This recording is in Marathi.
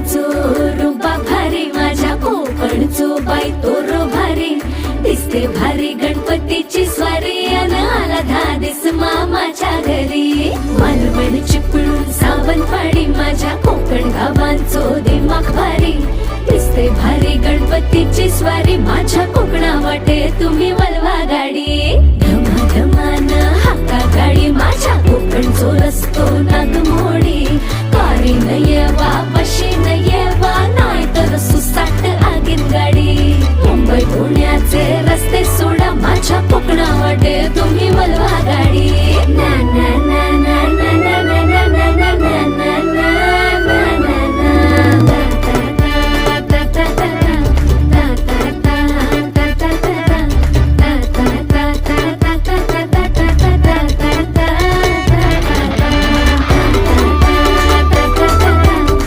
कोकणचो रुंबा भारी माझ्या कोकणचो बाई तोरो भारी दिसते भारी गणपतीची स्वारी अन आला धादिस मामाच्या घरी मालवण चिपळूण सावंतवाडी माझ्या कोकण गावांचो दिमाग भारी दिसते भारी गणपतीची स्वारी माझ्या